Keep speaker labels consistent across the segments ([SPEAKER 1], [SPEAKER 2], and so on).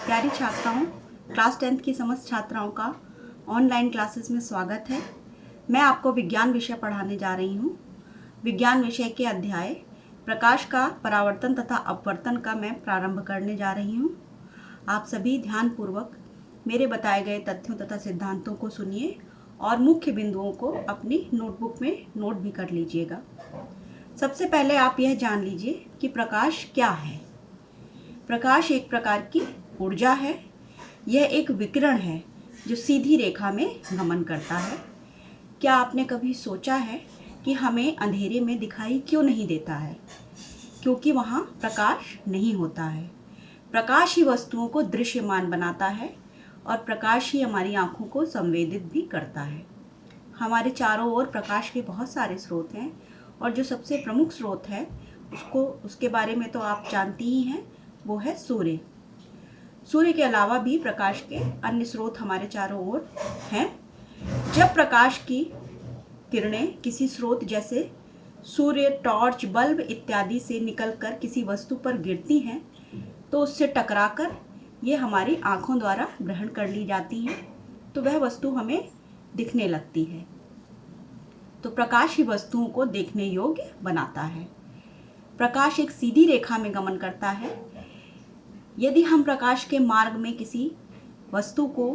[SPEAKER 1] प्यारी छात्राओं, class 10th की समस्त छात्राओं का ऑनलाइन क्लासेस में स्वागत है। मैं आपको विज्ञान विषय पढ़ाने जा रही हूँ। विज्ञान विषय के अध्याय प्रकाश का परावर्तन तथा अपवर्तन का मैं प्रारंभ करने जा रही हूँ। आप सभी ध्यानपूर्वक मेरे बताए गए तथ्यों तथा सिद्धांतों को सुनिए और मुख्य बिंदुओं को अपनी नोटबुक में नोट भी कर लीजिएगा। सबसे पहले आप यह जान लीजिए कि प्रकाश क्या है। प्रकाश एक प्रकार की ऊर्जा है। यह एक विकिरण है जो सीधी रेखा में गमन करता है। क्या आपने कभी सोचा है कि हमें अंधेरे में दिखाई क्यों नहीं देता है? क्योंकि वहाँ प्रकाश नहीं होता है। प्रकाश ही वस्तुओं को दृश्यमान बनाता है और प्रकाश ही हमारी आँखों को संवेदित भी करता है। हमारे चारों ओर प्रकाश के बहुत सारे स्रोत हैं और जो सबसे प्रमुख स्रोत है उसके बारे में तो आप जानती ही हैं, वो है सूर्य। सूर्य के अलावा भी प्रकाश के अन्य स्रोत हमारे चारों ओर हैं। जब प्रकाश की किरणें किसी स्रोत जैसे सूर्य, टॉर्च, बल्ब इत्यादि से निकलकर किसी वस्तु पर गिरती हैं तो उससे टकराकर ये हमारी आँखों द्वारा ग्रहण कर ली जाती हैं, तो वह वस्तु हमें दिखने लगती है। तो प्रकाश ही वस्तुओं को देखने योग्य बनाता है। प्रकाश एक सीधी रेखा में गमन करता है। यदि हम प्रकाश के मार्ग में किसी वस्तु को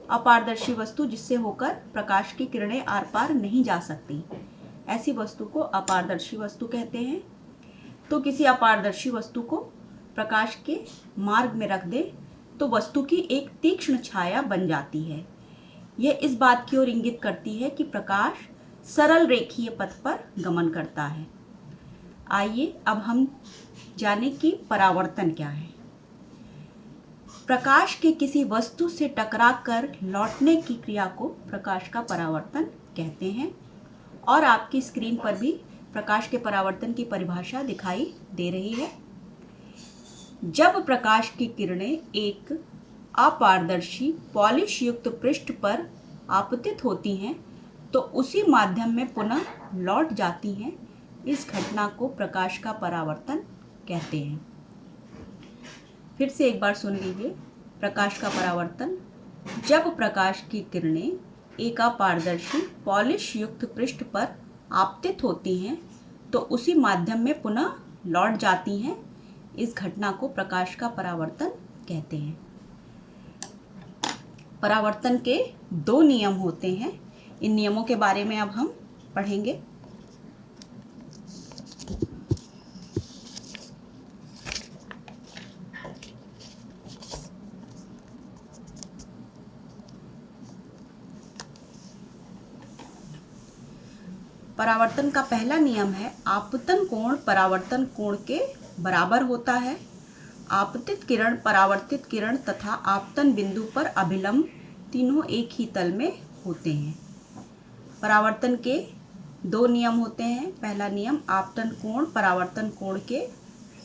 [SPEAKER 1] अपारदर्शी वस्तु जिससे होकर प्रकाश की किरणें आर पार नहीं जा सकती, ऐसी वस्तु को अपारदर्शी वस्तु कहते हैं। तो किसी अपारदर्शी वस्तु को प्रकाश के मार्ग में रख दे तो वस्तु की एक तीक्ष्ण छाया बन जाती है। यह इस बात की ओर इंगित करती है कि प्रकाश सरल रेखीय पथ पर गमन करता है। आइए अब हम जाने कि परावर्तन क्या है। प्रकाश के किसी वस्तु से टकराकर लौटने की क्रिया को प्रकाश का परावर्तन कहते हैं और आपकी स्क्रीन पर भी प्रकाश के परावर्तन की परिभाषा दिखाई दे रही है। जब प्रकाश की किरणें एक अपारदर्शी पॉलिश युक्त पृष्ठ पर आपतित होती हैं तो उसी माध्यम में पुनः लौट जाती हैं। इस घटना को प्रकाश का परावर्तन कहते हैं। फिर से एक बार सुन लीजिए। प्रकाश का परावर्तन, जब प्रकाश की किरणें एक अपारदर्शी पॉलिश युक्त पृष्ठ पर आपतित होती हैं तो उसी माध्यम में पुनः लौट जाती हैं। इस घटना को प्रकाश का परावर्तन कहते हैं। परावर्तन के 2 नियम होते हैं। इन नियमों के बारे में अब हम पढ़ेंगे। परावर्तन का पहला नियम है, आपतन कोण परावर्तन कोण के बराबर होता है। आपतित किरण, परावर्तित किरण तथा आपतन बिंदु पर अभिलंब तीनों एक ही तल में होते हैं। परावर्तन के 2 नियम होते हैं। पहला नियम, आपतन कोण परावर्तन कोण के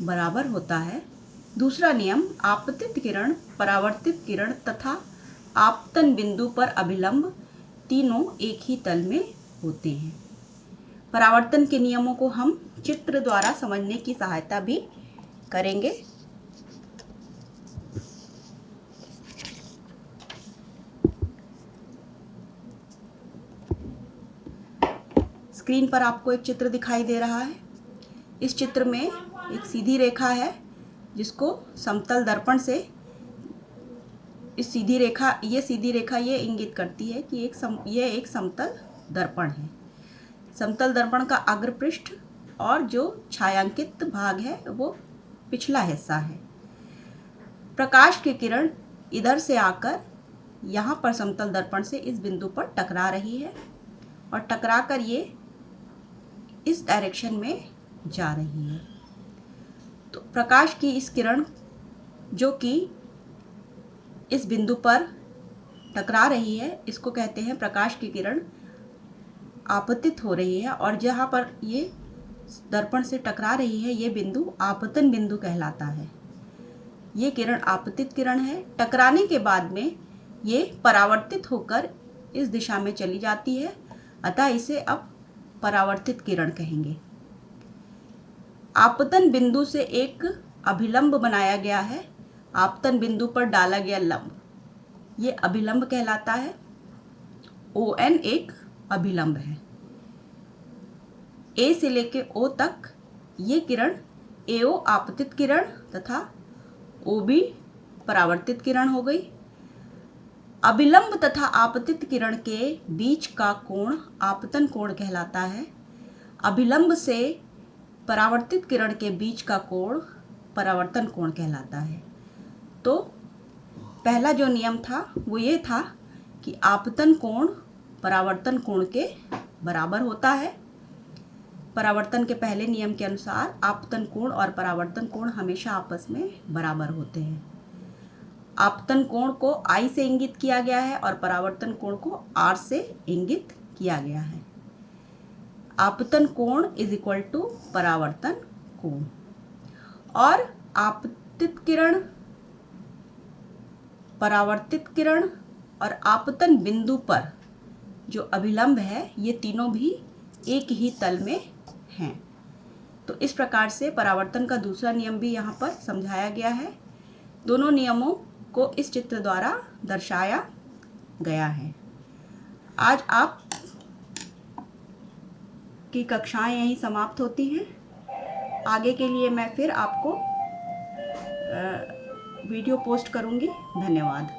[SPEAKER 1] बराबर होता है। दूसरा नियम, आपतित किरण, परावर्तित किरण तथा आपतन बिंदु पर अभिलंब तीनों एक ही तल में होते हैं। परावर्तन के नियमों को हम चित्र द्वारा समझने की सहायता भी करेंगे। स्क्रीन पर आपको एक चित्र दिखाई दे रहा है। इस चित्र में एक सीधी रेखा है जिसको समतल दर्पण से ये सीधी रेखा ये इंगित करती है कि यह एक समतल दर्पण है। समतल दर्पण का अग्रपृष्ठ और जो छायांकित भाग है वो पिछला हिस्सा है। प्रकाश की किरण इधर से आकर यहाँ पर समतल दर्पण से इस बिंदु पर टकरा रही है और टकराकर ये इस डायरेक्शन में जा रही है। तो प्रकाश की इस किरण जो कि इस बिंदु पर टकरा रही है, इसको कहते हैं प्रकाश की किरण आपतित हो रही है और जहाँ पर ये दर्पण से टकरा रही है ये बिंदु आपतन बिंदु कहलाता है। ये किरण आपतित किरण है। टकराने के बाद में ये परावर्तित होकर इस दिशा में चली जाती है, अतः इसे अब परावर्तित किरण कहेंगे। आपतन बिंदु से एक अभिलंब बनाया गया है, आपतन बिंदु पर डाला गया लंब, ये अभिलंब कहलाता है। ON एक अभिलंब है। A से लेके O तक ये किरण AO आपतित किरण तथा OB परावर्तित किरण हो गई। अभिलंब तथा आपतित किरण के बीच का कोण आपतन कोण कहलाता है। अभिलंब से परावर्तित किरण के बीच का कोण परावर्तन कोण कहलाता है। तो पहला जो नियम था वो ये था कि आपतन कोण परावर्तन कोण के बराबर होता है। परावर्तन के पहले नियम के अनुसार आपतन कोण और परावर्तन कोण हमेशा आपस में बराबर होते हैं। आपतन कोण को I से इंगित किया गया है और परावर्तन कोण को R से इंगित किया गया है। आपतन कोण इज इक्वल टू परावर्तन कोण। और आपतित किरण, परावर्तित किरण और आपतन बिंदु पर जो अभिलंब है, ये तीनों भी एक ही तल में हैं। तो इस प्रकार से परावर्तन का दूसरा नियम भी यहाँ पर समझाया गया है। दोनों नियमों को इस चित्र द्वारा दर्शाया गया है। आज आप की कक्षाएं यहीं समाप्त होती हैं। आगे के लिए मैं फिर आपको वीडियो पोस्ट करूँगी। धन्यवाद।